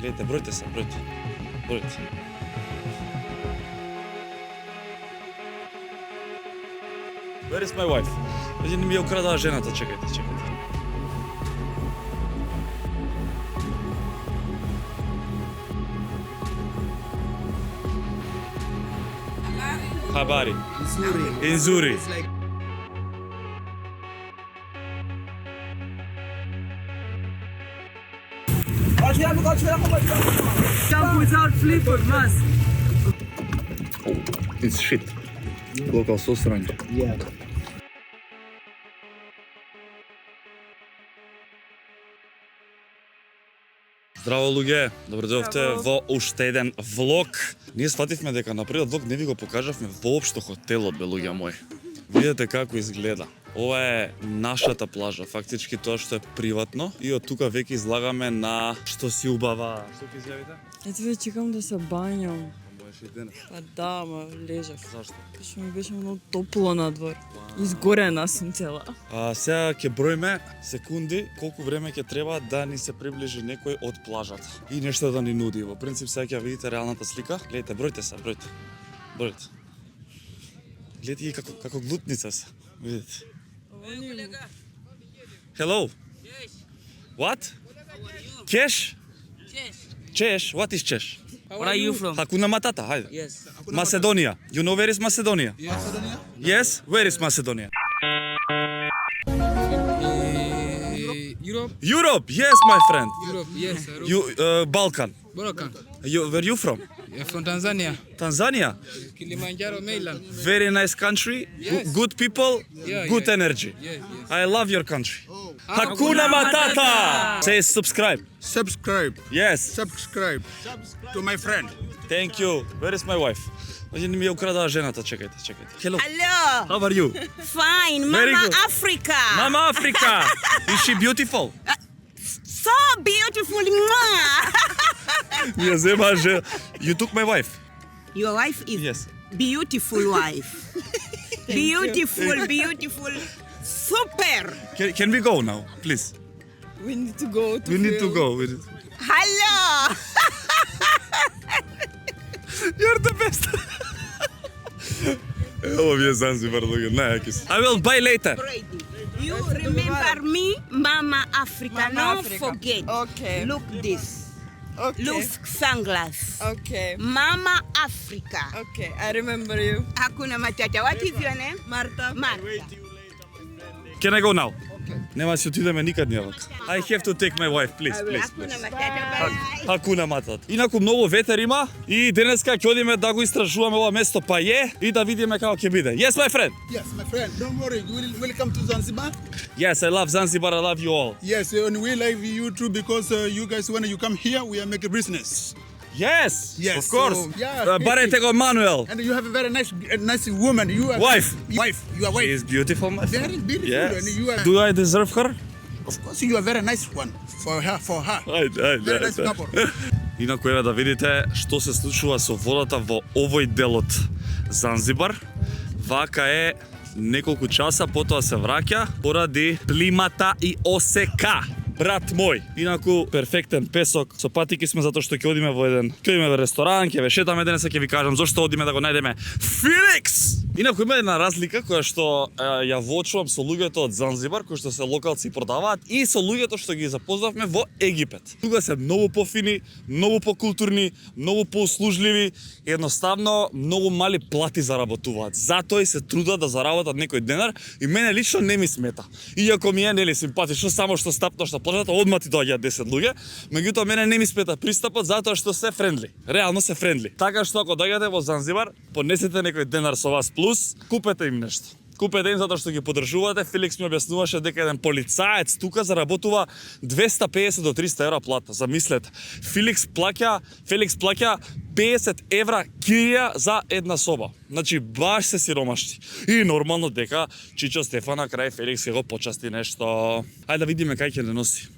Гледайте, бројте се, бројте. Бројте. Where is my wife? Веќе не ми ја украдаа жената, чекајте, чекајте. Habari. Nzuri. Jump without flipper, mas. Oh, it's shit. Local so strange. Yeah. Здраво луѓе, добродојавте во уште еден влог. Ние сфативме дека на првиот влог не ви го покажавме воопшто хотелот, бе луѓе мои. Видете како изгледа. Ова е нашата плажа, фактички тоа што е приватно и од тука веќе излагаме на што си убава. Што ќе изјавите? Ето ве чекам да се бањам. Боеш и денес. Па да, ма лежав. Зашто? Што ми беше многу топло надвор. Изгорена сум цела. Сега ќе броиме секунди колку време ќе треба да ни се приближи некој од плажата и нешто да ни нуди. Во принцип сега ќе видите реалната слика. Гледайте, бројте се, бројте. Бројте. Гледайте ги како глутница се. Видите. Hello. What? Чеш? Чеш. What is Чеш? Where are you from? Hakuna Matata, хајде. Yes. Macedonia. You know where is Macedonia? Macedonia? Yes? Where is Macedonia? Europe? Europe. Yes, my friend. Europe, yes. You Balkan. Balkan. Where you from? You're from Tanzania. Tanzania. Kilimanjaro, mainland. Very nice country. Yes. Good people. Yeah, Good yeah. energy. Yes, yes. I love your country. Hakuna Matata. Say subscribe. Subscribe. Yes. Subscribe to my friend. Thank you. Where is my wife? Веќе не ми ја украдаа жената, чекајте, чекајте. Hello. Hello. How are you? Fine. Very Mama good. Africa. Mama Africa. Is she beautiful? So beautiful. Mwah. Ја зема же. You took my wife. Your wife is Yes. beautiful wife. Beautiful, beautiful. Super. Can we go now, please? We need to go to We need to film. go. Hello. You're the best. Evo mi je Zanzibar, najjaki su. I will buy later. You remember me, Mama Africa. Mama Don't Africa. forget. Okay. Look this. Okay. Look sunglass. Okay. Mama Africa. Okay, I remember you. Hakuna Matata. What is your name? Marta. Marta. Can I go now? Нема си отидеме никад ние. I have to take my wife, please, please. Hakuna Matata. Bye. Hakuna Matata. Инаку многу ветер има и денеска ќе одиме да го истражуваме ова место па е и да видиме како ќе биде. Yes, my friend. Yes, my friend. Don't worry. We'll come to Zanzibar. Yes, I love Zanzibar. I love you all. Yes, and we like you too because you guys, when you come here, we are making business. Yes, Yes, of course. so, yeah. Barete go Manuel. And you have a very nice woman. You are Wife. Wife. You are wife. She is beautiful, my friend. Very beautiful. Yes. And you are. Do I deserve her? Of course, you are very nice one for her. Ајде, Very nice couple. Инаку еве да видите што се случува со водата во овој дел од Занзибар. Вака е неколку часа, потоа се враќа поради плимата и осека. Брат мој, инаку перфектен песок, со патики сме затоа што ќе одиме во ресторан, ќе ве шетаме денеса, ќе ви кажам зошто одиме да го најдеме Феликс. Инаку има една разлика која што ја воочувам со луѓето од Занзибар, кои што се локалци и продаваат, и со луѓето што ги запознавме во Египет. Тука се многу пофини, многу покултурни, многу поуслужливи, едноставно многу мали плати заработуваат. Затоа и се трудат да заработат некој денар и мене лично не ми смета. Иако ми е нели симпатично само што стапнаш на плажата, одма ти доаѓаат 10 луѓе, меѓутоа мене не ми смета пристапот затоа што се френдли. Реално се френдли. Така што ако доаѓате во Занзибар, понесете некој денар со вас плюс, купете им нешто. Купете им затоа што ги поддржувате. Феликс ми објаснуваше дека еден полицаец тука заработува 250 до 300 евра плата. Замислете. Феликс плаќа 50 евра кирија за една соба. Значи баш се сиромашни. И нормално дека Чичо Стефана крај Феликс ќе го почасти нешто. Ајде да видиме кај ќе не носи.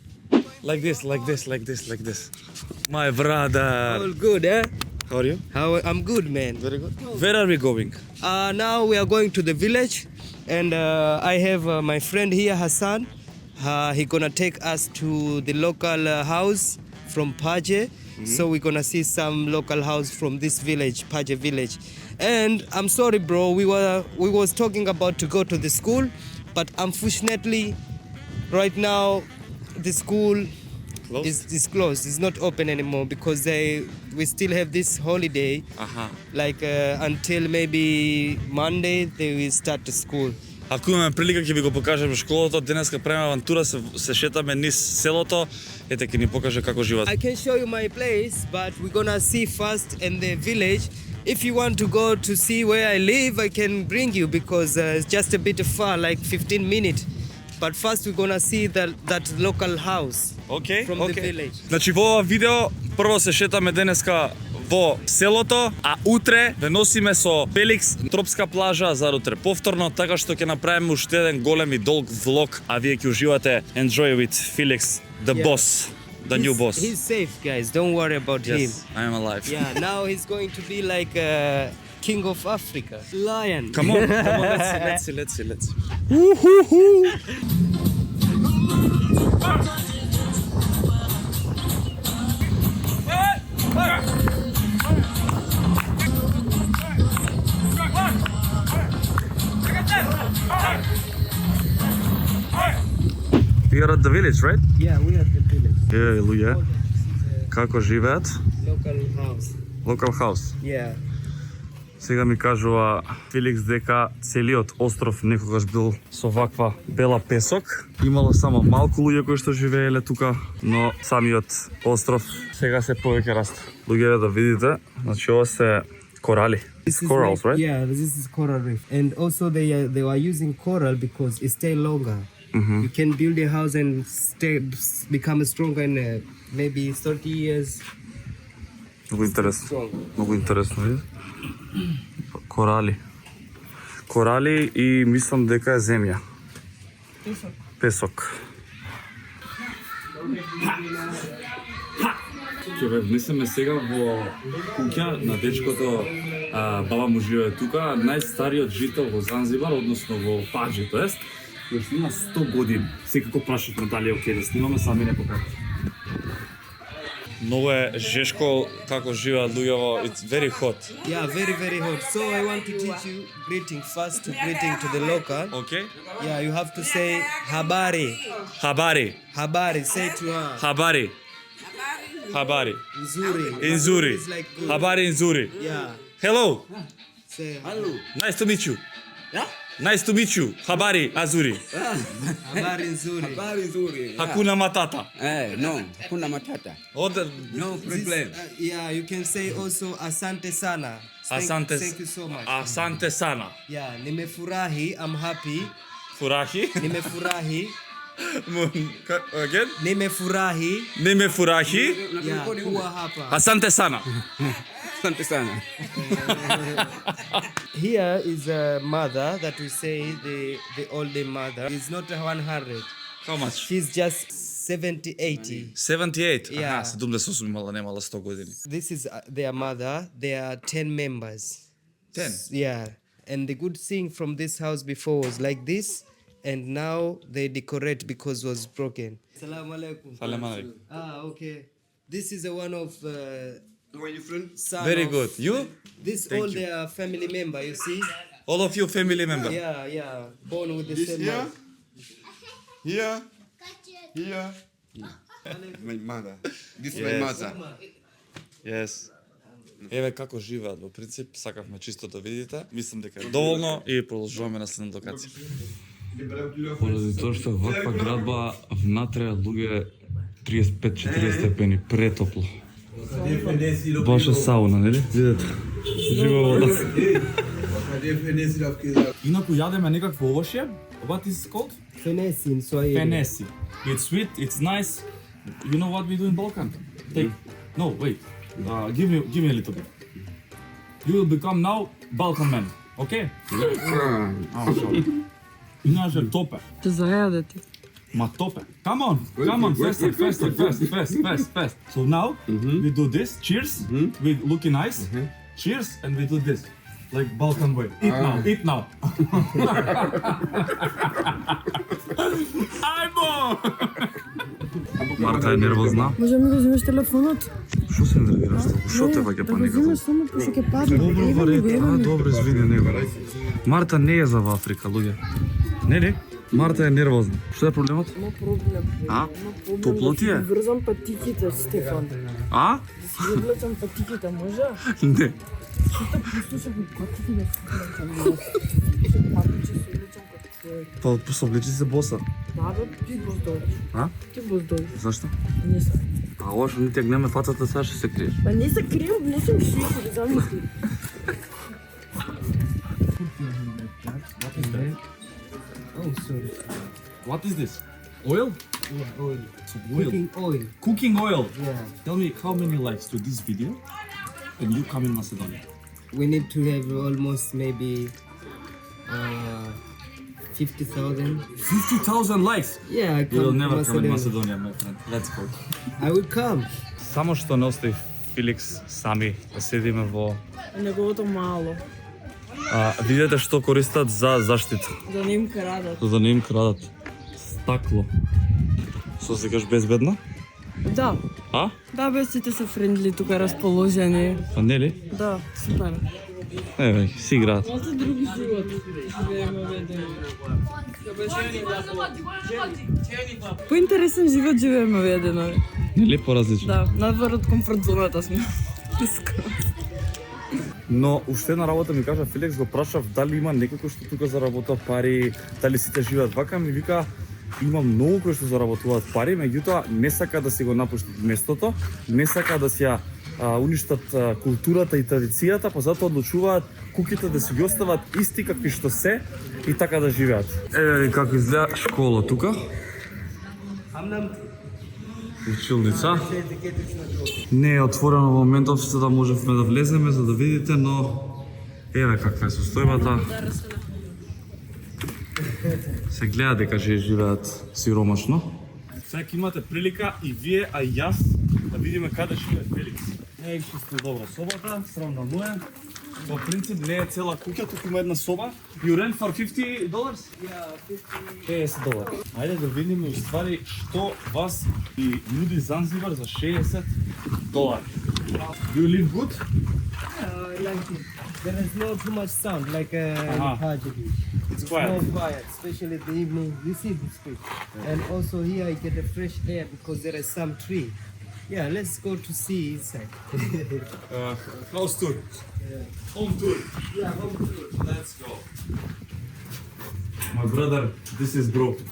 Like this. My brother. All good, eh? How are you? I'm good, man. Very good. Where are we going? Now we are going to the village, and I have my friend here, Hassan. He gonna take us to the local house from Paje, So we're gonna see some local house from this village, Paje village. And I'm sorry, bro. We was talking about to go to the school, but unfortunately, right now, the school is closed. It's not open anymore because we still have this holiday. Like until maybe Monday, they will start the school. Ако имаме прилика ќе ви го покажеме школото. Денеска правиме авантура, се шетаме низ селото. Ете ќе ни покаже како живеат. I can show you my place, but we're gonna see first in the village. If you want to go to see where I live, I can bring you because it's just a bit far, like 15 minutes. But first we're gonna see that local house from the village. Значи во ова видео прво се шетаме денеска во селото, а утре ве носиме со Феликс тропска плажа за утре повторно, така што ќе направиме уште еден голем и долг влог, а вие ќе уживате. Enjoy with Felix, the boss, the new boss. He's safe, guys. Don't worry about him. Yes, I am alive. Yeah, now he's going to be like king of Africa, lion. Come on, let's see. We are at the village, right? Yeah, we are at the village. Луѓе, како живеат? Local house. Local house. Yeah. Сега ми кажува Феликс дека целиот остров некогаш бил со ваква бела песок. Имало само малку луѓе кои што живееле тука, но самиот остров сега се повеќе расте. Луѓе да видите, значи ова се корали. It's corals, right? Yeah, this is coral reef. And also they were using coral because it stay longer. You can build a house and become stronger in maybe 30 years. Многу интересно. Strong. Многу интересно, види? Корали. Корали и мислам дека е земја. Песок. Ќе ве внесеме сега во куќа на дечкото, баба му живее тука, најстариот жител во Занзибар, односно во Паџи, тоест, кој има 100 години. Секако прашавме дали е окей да снимаме, сами не покажа. Многу е жешко како живеат луѓето. It's very hot. Yeah, very, very hot. So I want to teach you greeting first to the local. Okay? Yeah, you have to say habari. Habari. Habari, say to her. Habari. Habari. Nzuri. Nzuri. It's like good. Habari nzuri. Yeah. Hello. Say hello. Nice to meet you. Nice to meet you. Habari Azuri. Habari nzuri. Habari nzuri. Hakuna matata. No, hakuna matata. No problem. Yeah, you can say also asante sana. Asante. Thank you so much. Asante sana. Yeah, nimefurahi. I'm happy. Furahi. Nimefurahi. Again? Nimefurahi. Nimefurahi. Yeah, kuwa hapa. Asante sana. Asante sana. Here is a mother that we say the older mother. It's not 100. How much? She's just 70, 80. 78. Yeah. Аха, 78 имала, немала 100 години. This is their mother. There are 10 members. 10? Yeah. And the good thing from this house before was like this. And now they decorate because it was broken. Assalamu alaikum. Salam alaikum. Okay. This is one of Where are you from? son Very of- good. You? This Thank all you. their family member, you see? All of you family member? Yeah. Born with the This same here? mouth. Here? Here? My mother. This is my Yes. mother. Yes. Еве како живеат во принцип, сакавме чисто да видите. Мислам дека е доволно и продолжуваме на следната локација. Поради тоа што е ваква градба, внатре луѓе 35-40 степени, претопло. Баш е сауна, нели? Видете. Жива вода. Инаку јадеме некакво овошје. What is it called? Fenesi in Swahili. Fenesi. It's sweet, it's nice. You know what we do in Balkan? Take. No, wait. Give me a little bit. You will become now Balkan man. Okay? Иначе топе. Те зајадете. Ma tope. Come on, faster. So now we do this. Cheers. We looking nice. Cheers, and we do this, like Balkan way. Eat now. Ajmo! Марта е нервозна. Може ми го вземеш телефонот? Што се нервираш толку? Што те ваѓа паника? Да го вземеш само пошто ќе падне. Добро, во ред. Добро, извини него. Марта не е за во Африка, луѓе. Не. Марта е нервозна. Што е проблемот? Има проблем. А? Има проблем Топло да ти е? си врзам патиките, Стефан. А? Да си облечам патиките, може? Не. Што послушам како ти да фукам. Се патиче се облечам како човек. Па соблечи се боса. Да, бе, ти боздојиш. А? Ти боздојиш. Зашто? Не сам. А ова што не ти гнеме фацата, сега што се криеш? Па не се крием, не сум шифер, замисли. Oh, sorry. What is this? Oil? Yeah, oil. Oil. Cooking oil. Cooking oil. Yeah. Tell me how many likes to this video and you come in Macedonia? We need to have almost maybe 50,000. 50,000 likes! Yeah, I come You will to never come in Macedonia. Macedonia, my friend. Let's go. I will come. Само што не остави Феликс сами да седиме во... Неговото мало. Видете што користат за заштита. Да не им крадат. За да не им крадат. Стакло. Со секаш безбедно? Да. А? Да, бе, сите се френдли тука расположени. А не ли? Да, супер. Еве, си играат. Малце други живот. Живееме ведено. Поинтересен живот живееме ведено. Нели поразлично? Да, надвор од комфорт зоната сме. Искрено. Но уште една работа ми кажа Феликс, го прашав дали има некој што тука заработува пари, дали сите живеат вака, ми вика има многу кои што заработуваат пари, меѓутоа не сака да си го напуштат местото, не сака да си ја уништат културата и традицијата, па затоа одлучуваат куќите да си ги остават исти какви што се и така да живеат. Еве како изгледа школа тука. Училница. Не е отворено во моментов за да можевме да влеземе, за да видите, но еве каква е состојбата. Се гледа дека живеат сиромашно. Сега имате прилика и вие, а и јас, да видиме каде живее Феликс. Не е чисто добро собата, срамна му е. Во принцип не е цела куќа, туку има една соба. You rent for $50? Yeah, $50. Ајде да видиме уствари што вас и нуди Занзибар за $60. You live good? Like it. There is no too much sound like Uh-huh. in Paje Beach. It's It's quiet. more quiet, especially in the evening. You see this place. And also here I get a fresh air because there is some tree. Yeah, let's go to see inside. House tour. Home tour. Yeah, home tour. Let's go. My brother, this is broken.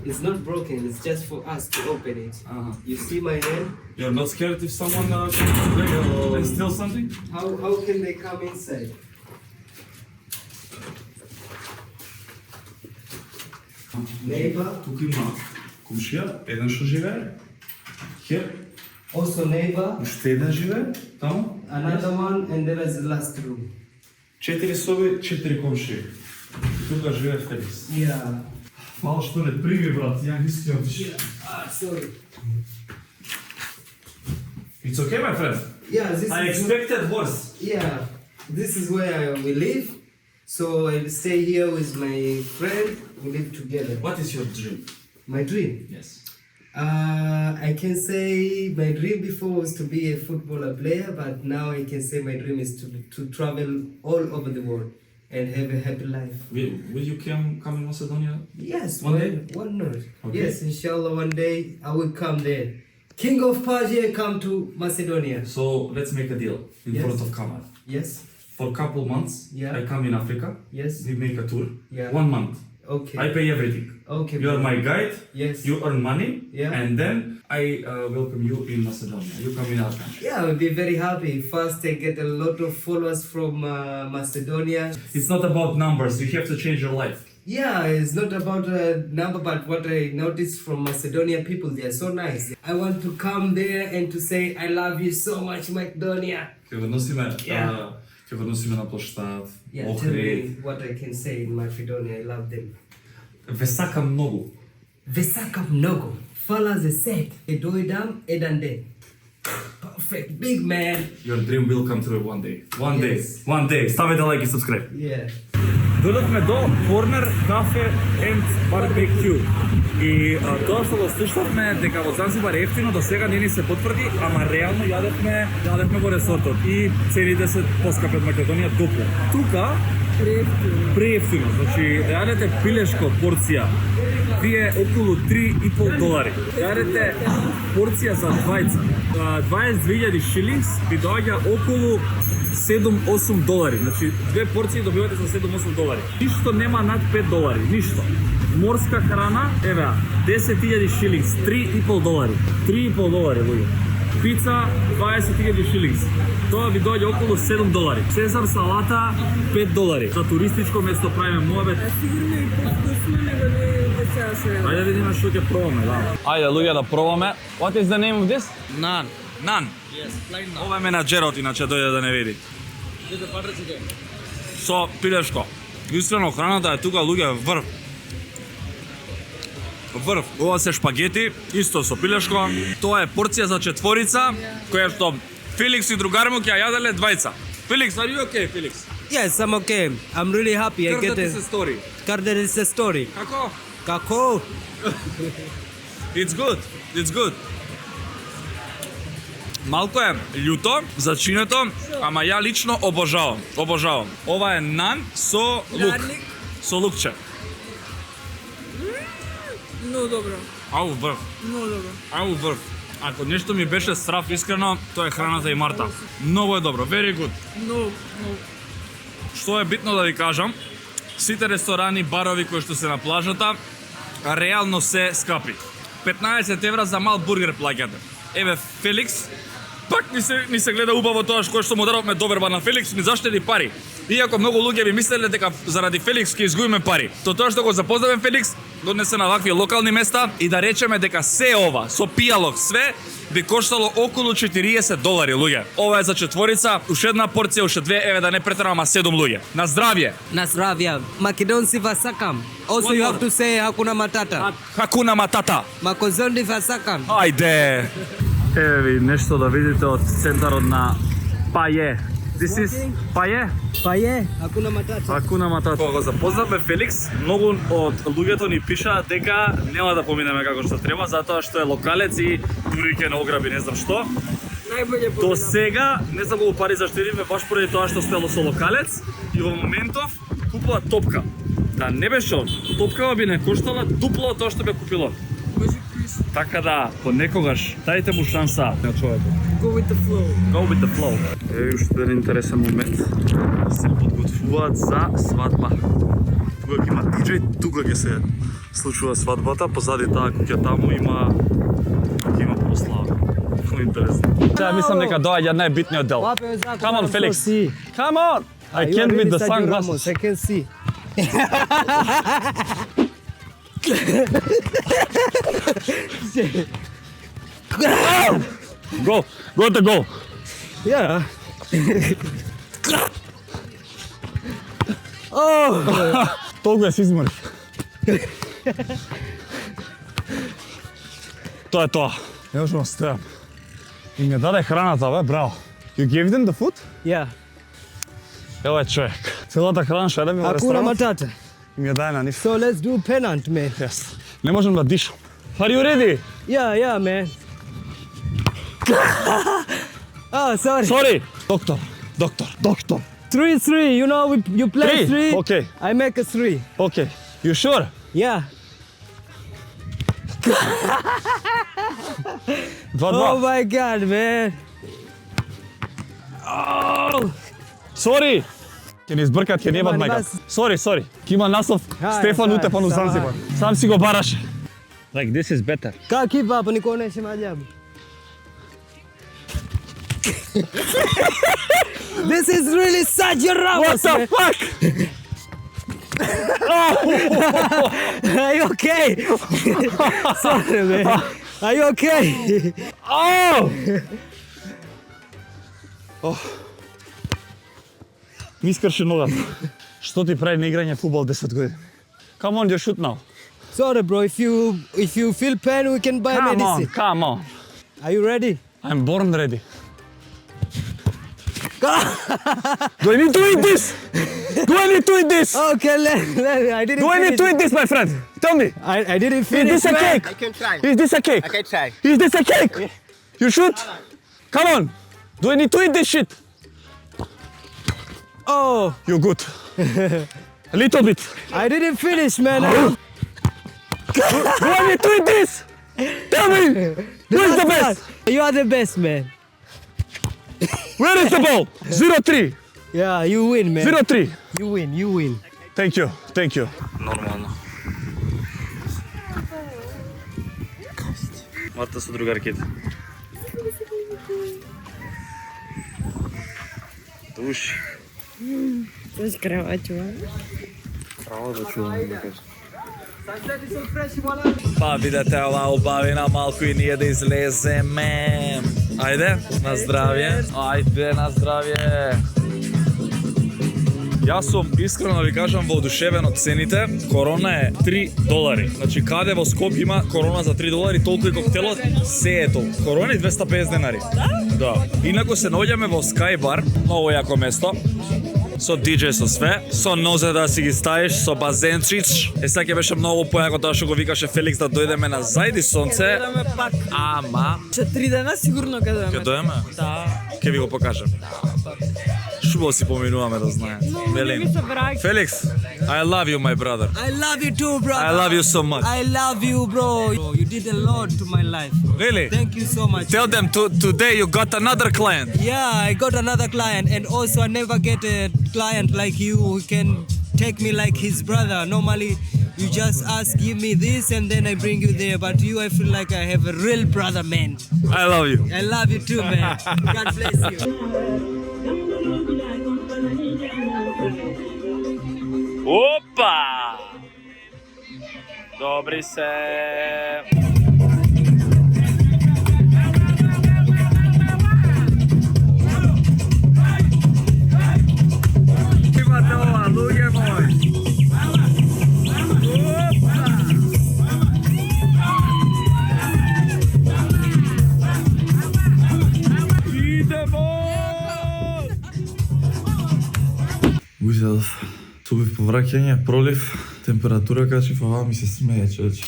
It's not broken, it's just for us to open it. Uh-huh. You see my hand? You're not scared if someone comes to break and steal something? How can they come inside? Neighbor, Тук има комшија, еден што живее. Хер, also neighbor, уште еден живее, таму. another one, and there is the last room. 4 соби, 4 комшии. Тука живее Феликс. Yeah. Мало што не прими, брат, ја не искам више. Sorry. It's okay, my friend. Yeah, this I is expected worse. yeah. This is where we live. So I stay here with my friend. We live together. What is your dream? My dream. Yes. I can say my dream before was to be a footballer player, but now I can say my dream is to travel all over the world and have a happy life. Will you come in Macedonia? Yes, One day? One not? Okay. Yes, inshallah, one day I will come there. King of Persia come to Macedonia. So let's make a deal in Yes. front of camera. Yes, For a couple months, Yeah. I come in Africa. yes, We make a tour. Yeah. 1 month. okay. I pay everything. Okay. You are bro. my guide. Yes. You earn money. Yeah. And then I welcome you in Macedonia. You come in our country. Yeah, I'll be very happy. First, I get a lot of followers from Macedonia. It's not about numbers. You have to change your life. Yeah, it's not about a number, but what I noticed from Macedonia people, they are so nice. I want to come there and to say, I love you so much, Macedonia. Ќе го носиме, Yeah. ќе го носиме на плоштад, Yeah, tell Охрид. me what I can say in Macedonia. I love them. Ве сакам многу. Vesaka mnogo. Fala ze set. Edoidam edande. Perfect. Big man. Your dream will come true one day. One Yes. day. One day. Ставете лайк и subscribe. Yeah. Дојдовме до Corner Cafe and Barbecue. И тоа што го слушавме дека во Занзибар е ефтино, до сега не ни се потврди, ама реално јадевме во ресортот и цените се поскапи од Македонија дупло. Тука преефтино, значи да јадете пилешко порција, ви е околу $3.5. Да јадете порција за двајца, 22.000 шилингс ви доаѓа околу $7-8. Значи, две порции добивате за $7-8. Ништо нема над $5, ништо. Морска храна, еве, 10.000 шилингс, $3.5. $3.5, луѓе. Пица, 20.000 шилингс. Тоа ви доаѓа околу $7. Цезар салата, $5. За туристичко место правиме муабет. Сигурно и по-вкусно него не сега се. Ајде да видиме што ќе пробаме, да. Ајде луѓе да пробаме. What is the name of this? Naan. Naan. Yes, plain naan. Ова е менаџерот, иначе дојде да не види. With the butter chicken. Со пилешко. Искрено, храната е тука, луѓе, врв. Врв. Ова се шпагети, исто со пилешко. Тоа е порција за четворица, која што Феликс и другари му ќе ја јаделе двајца. Феликс, are you okay, Феликс? Yes, I'm okay. I'm really happy. I get Кардати се it. стори. Кардати се story. Како? Како? It's good. It's good. Малко е љуто за чинето, ама ја лично обожавам. Обожавам. Ова е нан со лук. Гарлик. Со лукче. Много добро. Ау, врв. Много добро. Ау, врв. Ако нешто ми беше страв, искрено, тоа е храната и Марта. Многу е добро, very good. Много. Што е битно да ви кажам, сите ресторани, барови кои што се на плажата, реално се скапи. 15 евра за мал бургер плаќате. Еве Феликс, пак ни се гледа убаво тоа што му дадовме доверба на Феликс, ни заштеди пари. Иако многу луѓе би мислеле дека заради Феликс ќе изгубиме пари. Тоа што го запознавме Феликс, донесе на вакви локални места и да речеме дека се ова, со пијалок, све, би коштало околу $40, луѓе. Ова е за четворица, уште една порција, уште две, еве да не претерам, ама 7 луѓе. На здравје! Na zdravia. Makedonci vasakam. Also, One you more. have to say Hakuna Matata. Hakuna Matata! Makozondi vasakam. Ајде! Еве ви нешто да видите од центарот на Паје. This is Паје? Paye, Hakuna Matata. Hakuna Matata. Кога го запознавме Феликс, многу од луѓето ни пишаат дека нема да поминеме како што треба, затоа што е локалец и дури ќе не ограби не знам што. Најбоље До сега не знам колку пари заштедивме баш поради тоа што сте со локалец и во моментов купува топка. Да не беше он, топкава би не коштала дупло од тоа што бе купило. Може плюс. Така да, понекогаш дајте му шанса на човекот. Go with the flow. Go with the flow. Еве уште еден интересен момент. Се подготвуваат за свадба. Тука ќе има диџеј, тука ќе се случува свадбата, позади таа куќа таму ќе има прослава. Много интересно. Сега мислам дека доаѓа најбитниот дел. Come on, Felix. Come on. I can't with the sunglasses. I can see. Go to go. Yeah. Oh. Толку ја се изморив. Тоа е тоа. Не можам да стојам. И ми даде храната, бе, браво. You gave them the food? Yeah. Ева е човек. Целата храна што едеме во Hakuna ресторанот Matata. и ми ја даде на нив. So let's do pennant, man. Yes. Не можам да дишам. Are you ready? Yeah, man. Oh, sorry. Sorry. Доктор. 3-3. You know, you play 3? 3. Okay. I make a 3. Okay. You sure? Yeah. 2-2. Oh my God, man. Sorry. Ќе ни избркат, ќе немат Нема, мајка. нема. Sorry. Ќе има наслов Стефан сај, Утепан у сај. Занзибар. Сам си го бараше. Like this is better. Как кипа, па никој не се маѓам. This is really Sergio What Ramos, the man. fuck? Are you okay? Sorry, man. Are you okay? Ми искрши ногата. Што ти прави на играње фудбал 10 години? Come on, you shoot now. Sorry, bro. If you feel pain, we can buy medicine. Come on. Are you ready? I'm born ready. Do I need to eat this? Do I need to eat this? Okay, I didn't. Do I need to eat this, my friend? Tell me. I didn't finish. Is this a cake? I can try. Is this a cake? I can try. Is this a cake? You should. Come on. Do I need to eat this shit? Oh, You're good. A little bit. I didn't finish, man. Do I need to eat this? Tell me. Who is the best? You are the best, man. Where is the ball? 0-3. Yeah, you win, man. 0-3. You win. You win. Thank you. Thank you. Нормално. Марта со другарките. Душ. Тој кравачува. Право да чувам да кажа. Па видете ова убавина малку и ние да излеземе. Ајде, на здравје. Ајде, на здравје. Јас сум искрено да ви кажам воодушевен од цените. Корона е $3. Значи каде во Скопје има корона за $3, толку и коктелот, се е толку. Корона е 250 денари. Да. Инаку се наоѓаме во Sky Bar, многу јако место. Со диџеј со све, со нозе да си ги ставиш, со базенчич. Сега ќе беше многу појако тоа што го викаше Феликс да дојдеме на зајди сонце. Пак. Ама 4 дена сигурно ќе дојдеме. ќе дојдеме? Да. Ќе ви го покажам. Шубо си поминуваме да знаеш. Велим. Феликс, I love you, my brother. I love you too, bro. I love you so much. I love you, bro. You did a lot to my life. Really? Thank you so much. Tell them today you got another client. Yeah, I got another client, and also I never get a client like you who can take me like his brother. Normally, you just ask, give me this, and then I bring you there. But you, I feel like I have a real brother, man. I love you. I love you too, man. God bless you. Опа! Добри се. Имате ова, луѓе мои. Узел, субив повраќање, пролив, температура качив, ова ми се смее, човече.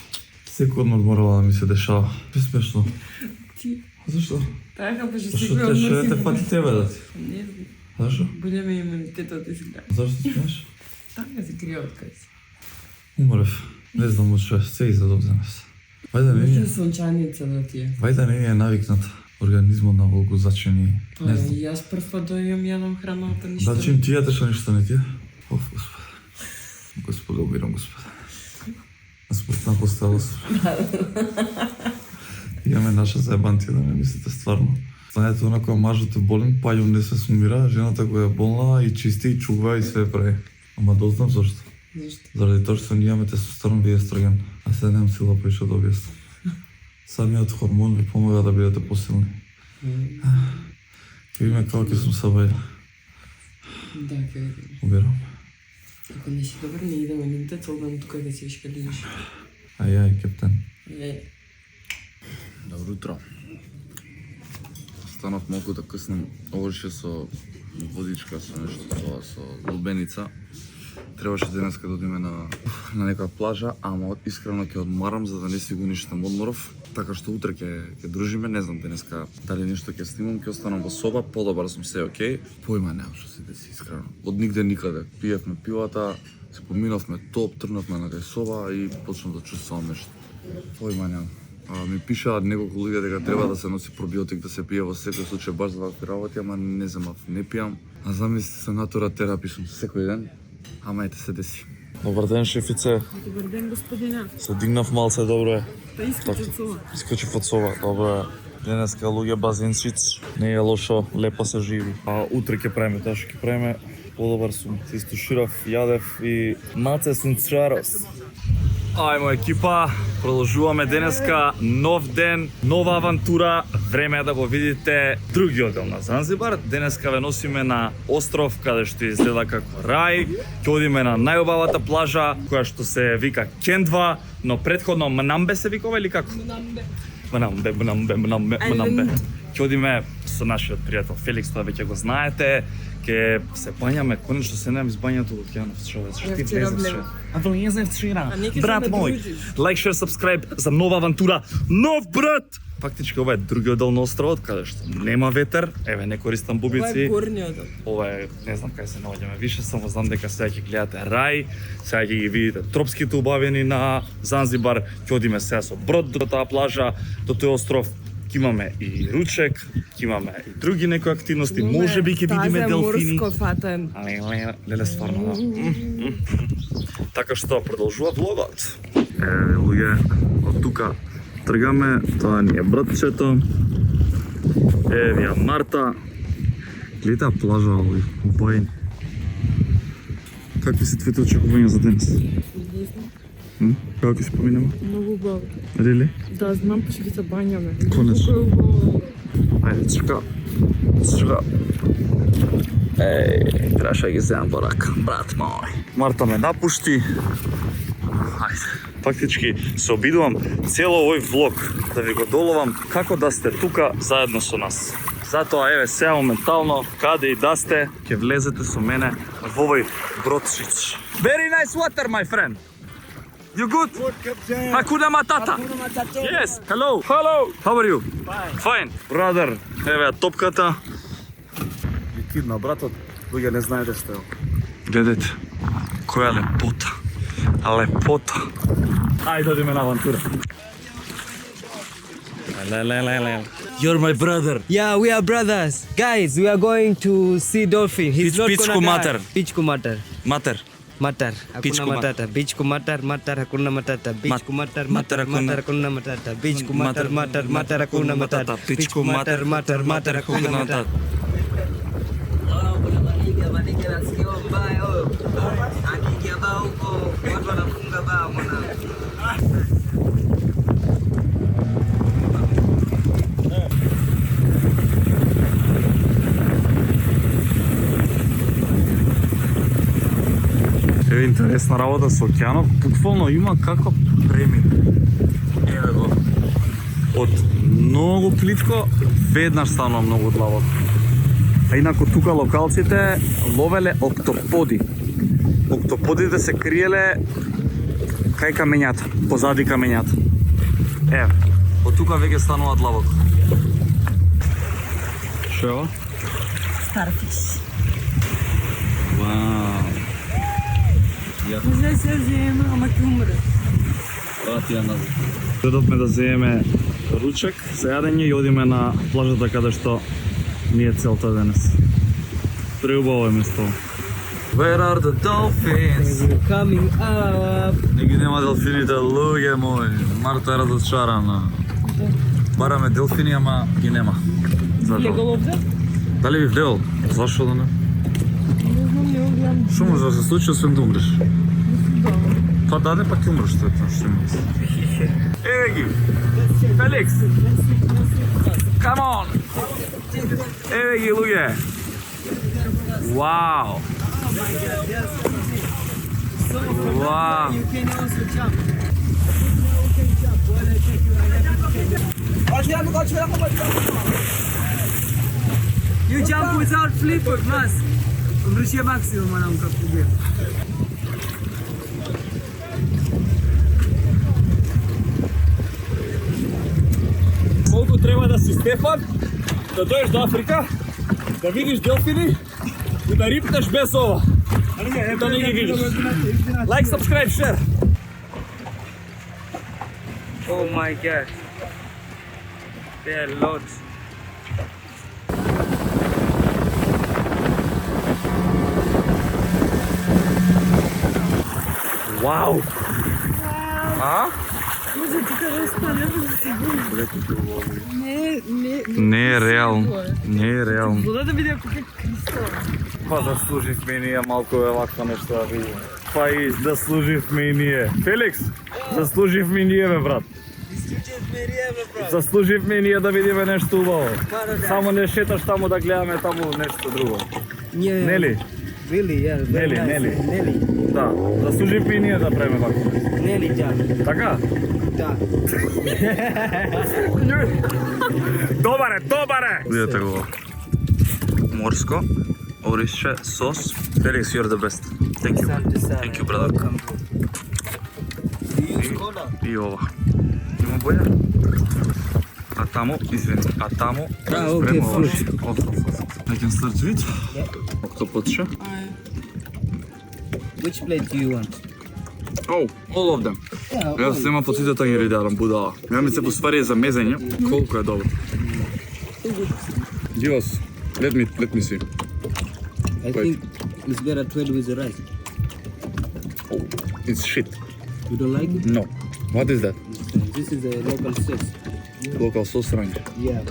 Секундно морала да ми се дешава. Што е смешно? Ти. Зашто? Така па што Зашто си те што те фати тебе да ти? Не знам. Зашто? Големи имунитетот изгледа. Зашто смееш? Така се крие од кај се. Умрев. Не знам од што е, се изадобземе се. Вајда не Може е, сончаница да ти е. вајда не е навикнат организмот на волку зачини. Па Не знам. и јас прв пат дојам јадам храната ништо. Зачим ти јадеш, а ништо не ти е? Оф, господе. Господе, умирам, господе. На смртна постела сум. Имаме наша заебантија, да не мислите стварно. Знаете, онако мажот е болен, пајом не се сумира, жената која е болна и чисти и чува и све прави. Ама дознам зашто. Зашто? Заради тоа што ние имаме тестостерон и естроген, а сега немам сила поише да објаснам. Самиот хормон ви помага да бидете посилни. Ќе видиме како ќе сум сабаја. Да, ќе видиме. Убирам. Ако не си добар, не идеме ниде, целден тука да си шкалиш. Ај, кептен. Добро утро. Станав малку да къснем, оврше со водичка, со нешто такова, со лубеница. Требаше денеска да одиме на некоја плажа, ама искрено ќе одмарам за да не си го уништам одморов. Така што утре ќе дружиме, не знам денеска дали нешто ќе снимам, ќе останам во соба, подобар сум, се окей. Појма немам што се деси искрено. Од нигде никаде. Пиевме пивата, се поминавме топ, тргнавме на кај соба и почнав да чувствувам нешто. Појма немам. Ми пишаат неколку луѓе дека треба да се носи пробиотик, да се пие во секој случај баш за вакви работи, ама не земав, не пијам. А замисли се натура терапи сум секој ден, ама ете се деси. Добар ден, шефице. Добар ден, господине. Се дигнав малце, добро е. Па искачи од соба. Искачив од соба, добро е. Денеска луѓе базенчиц, не е лошо, лепо се живи. А утре ќе правиме тоа што ќе правиме, подобар сум. Се истуширав, јадев и маце сум царос. Ајмо екипа, продолжуваме денеска нов ден, нова авантура. Време е да го видите другиот дел на Занзибар. Денеска ве носиме на остров каде што изгледа како рај. Ќе одиме на најубавата плажа која што се вика Кендва, но претходно Мнамбе се викува или како? Мнамбе. Ќе одиме со нашиот пријател Феликс, тоа веќе го знаете. Ке се бањаме, конечно се немам избањето од океанов, човек. Што ти влезеш? А влезеш вчера. Брат мој, лайк, шер, сабскрайб за нова авантура. Нов брат! Фактички ова е другиот дел на островот, каде што нема ветер, еве не користам бубици. Ова е горниот. Ова е, не знам кај се наоѓаме више, само знам дека сега ќе гледате рај, сега ќе ги видите тропските убавини на Занзибар, ќе одиме сега со брод до таа плажа, до тој остров. Ќе имаме и ручек, ќе имаме и други некои активности, можеби ќе видиме делфини. Морско фатен. Леле стварно. Така што продолжува влогот. Луѓе, од тука тргаме, тоа ни е братчето. Еви ја Марта. Гледа плажа овој, убајни. Какви се твоите очекувања за денес? Како ќе се поминеме? Многу убаво. Рели? Да, знам, па ќе ги се бањаме. Конечно. Ајде, чека. Требаше да ги земам во рака, брат мој. Марта ме напушти. Ајде. Фактички се обидувам цело овој влог да ви го доловам како да сте тука заедно со нас. Затоа еве сега моментално каде и да сте ќе влезете со мене во овој бродчиќ. Very nice water, my friend. You good? Good, Captain. Hakuna Matata. Yes. Hello. How are you? Fine. Brother, еве ја топката. Ликидна, братот. Луѓе не знаете што е. Гледайте. Која лепота. Лепота. Ајде одиме на авантура. You're my brother. Yeah, we are brothers. Guys, we are going to see dolphin. He's not Pichku gonna mater. die. Pichku mater. Mater. Matar. Pichku Hakuna matata. Pichku matar. Matar. Hakuna matata. Pichku matar. Matar. Matar. Hakuna matata. Pichku matar. Matar. Matar. Hakuna matata. Pichku matar. Matar. Matar. Hakuna matata. Еве интересна работа со океанот, буквално има како премин. Еве го. Од многу плитко, веднаш станува многу длабоко. А инаку тука локалците ловеле октоподи. Октоподите се криеле кај камењата, позади камењата. Еве, од тука веќе станува длабоко. Што е ова? Starfish. Вау. Не се земе, ама ќе умре. Врати ја назад. Додовме да земеме ручек за јадење и одиме на плажата каде што ни е целта денес. Преубаво е место. Where are the dolphins? Coming up. Не ги нема делфините, луѓе мои. Марта е разочарана. Бараме делфини, ама ги нема. Ја го ловде? Дали би влеол? Зашо да не? Не знам, не го гледам. Што може да се случи освен да умреш? Па даде пак ќе умреш, тоа е тоа што има. Еве ги! Феликс! Come on! Еве ги, луѓе! Вау! Вау! You jump without flipper, mas. Врши максимум нам как убе. Колку треба да си Стефан, да дојдеш до Африка, да видиш делфини и да рипнеш без ова. Да не ги видиш. Like, subscribe, share. Oh my god. There are loads. Вау! А? Не е реално. Не е реално. Вода да видя како е кристал. Па заслуживме и ние малку ваква нешто да видиме. Па и заслуживме и ние. Феликс, заслуживме и ние, бе, брат. Заслуживме и ние да видиме нешто убаво. Само не шеташ таму да гледаме таму нешто друго. Yeah. Нели? Really, yeah. Very Nelly, nice. Nelly. Nelly. Да, заслуживме и ние да правиме вакво. Nelly, Jack. Така? Да. Добар е! Видете го. Морско, орисче, сос. Felix, you're the best. Thank you. Thank you, brother. И ова. Има боја? А тамо, извини, а тамо... okay, fruit. I can start with? Октопотче. Which plate do you want? Oh, all of them. Јас сема по сите тањери да јадам будала. Ја ми се посвари за мезење, колку е добро. Give us, let me see. I think it's better to eat with the rice. Oh, it's shit. You don't like it? No. What is that? This is a local sauce. Local sauce рање. Yeah.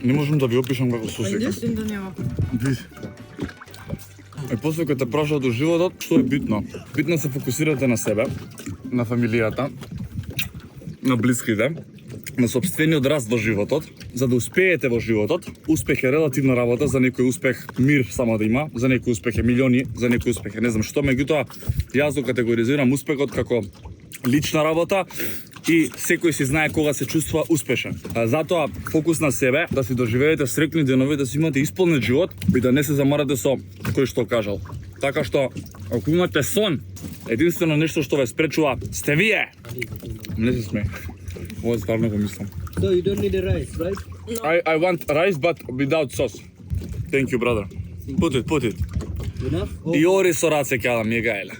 Не можам да ви опишам како сос е. Да нема. И после кога те прашаат од животот, што е битно? Битно се фокусирате на себе, на фамилијата, на блиските, на сопствениот раст во животот, за да успеете во животот. Успех е релативна работа, за некој успех мир само да има, за некој успех е милиони, за некој успех е не знам што, меѓутоа јас го категоризирам успехот како лична работа и секој си знае кога се чувствува успешен. Затоа фокус на себе, да си доживеете среќни денови, да си имате исполнет живот и да не се замарате со кој што кажал. Така што, ако имате сон, единствено нешто што ве спречува сте вие. Не се смеј. Ова стварно го мислам. So you don't need a rice, right? I want rice but without sauce. Thank you, brother. Put it. Enough? И ори со раце ќе јадам, ми гаеле.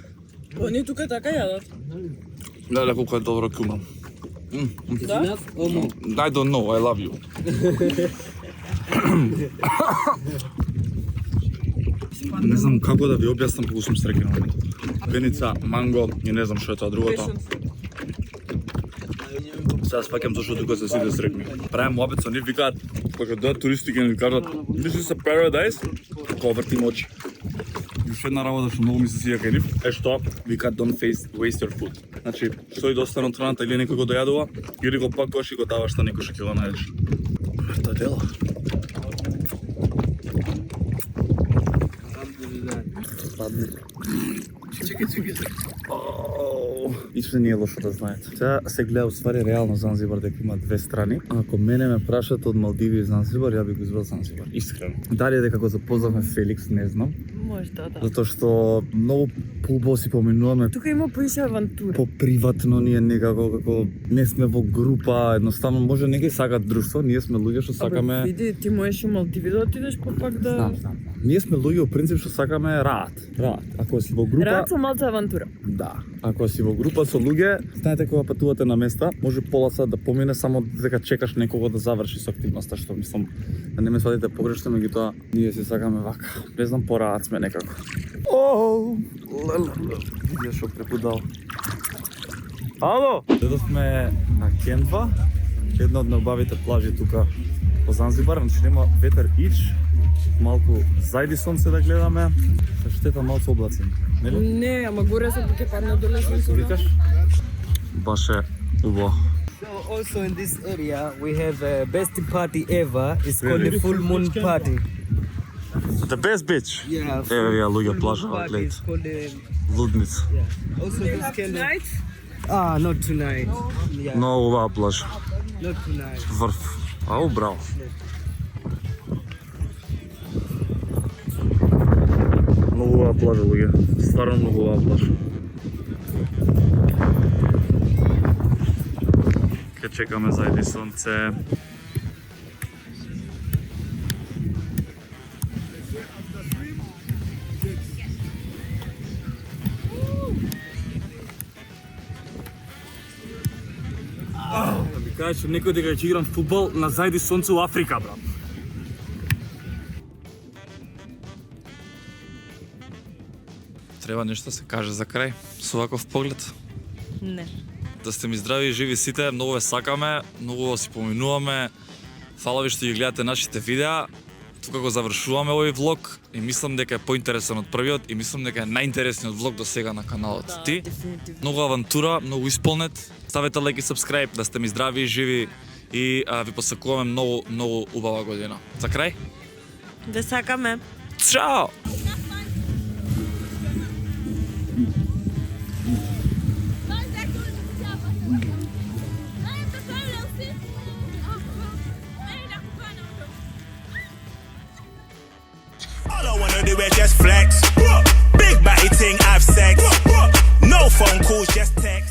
Они тука така јадат. Леле, колку е добро кумам. It's enough or more? I don't know, I love you. Не знам како да ви објаснам колку сум среќен на моментот. Пеница, манго и не знам што е тоа другото. Сега спаќам зашто тука се сите среќни. Правим муабет со нив, викаат, кога дојдат туристи ќе ни кажат, this is a paradise, кога вртим очи. Уште една работа што многу ми се сија кај нив е што викаат don't waste your food. Значи, што и да остане од храната или некој го дојадува, или го пакуваш и го даваш на некој што ќе го најдеш. Тоа дела. Чекај. Иште не е лошо да знаете. Сега се гледа уствари реално Занзибар дека има две страни. Ако мене ме прашат од Малдиви и Занзибар, ја би го избрал Занзибар. Искрено. Дали е дека го запознавме Феликс, не знам. Може да. Затоа што многу поубаво си поминуваме. Тука има поише авантура. Поприватно ние некако како не сме во група, едноставно може не ги сакат друштво, ние сме луѓе што сакаме. Види, ти можеш и Малдиви да отидеш па пак да. Знам. Ние сме луѓе во принцип што сакаме раат. Ако си во група. Раат со малку авантура. Да. Ако си во група со луѓе, знаете кога патувате на места, може пола сат да помине само дека чекаш некого да заврши со активноста, што мислам да не ме сватите погрешно, меѓутоа ние се сакаме вака. Не знам, пораат сме некако. Видиш што препудал. Ало! Дедовме на Кендва, една од најубавите плажи тука во Занзибар, значи нема ветер ич, малку зајди сонце да гледаме, се штета малку облаци. Нели? Не, ама горе се ќе падне доле сонце. Викаш? Баш е убаво. So also in this area we have a best party ever. It's called the full moon party. The best beach. Yeah. Еве ја луѓе плажа, Party гледате. is called the Лудница. yeah. Also this kind of not tonight. Yeah. Много убава плажа. Not tonight. Врв. Ау, браво. Многу убава плажа, луѓе. Стварно многу убава плажа. Ке чекаме зајди сонце. Да ви кажеш некој дека ќе играм фудбал на зајди сонце у Африка, брат. Треба нешто се каже за крај, со ваков поглед. Не. Да сте ми здрави и живи сите, многу ве сакаме, многу си поминуваме. Фала ви што ги гледате нашите видеа. Тука го завршуваме овој влог и мислам дека е поинтересен од првиот и мислам дека е најинтересниот влог до сега на каналот. Да, Ти? дефинитивно. Многу авантура, многу исполнет. Ставете лайк и сабскрајб, да сте ми здрави и живи и ви посакуваме многу убава година. За крај? Да сакаме. Чао! everywhere, just flex. Big body ting, I've sex. No phone calls, just text.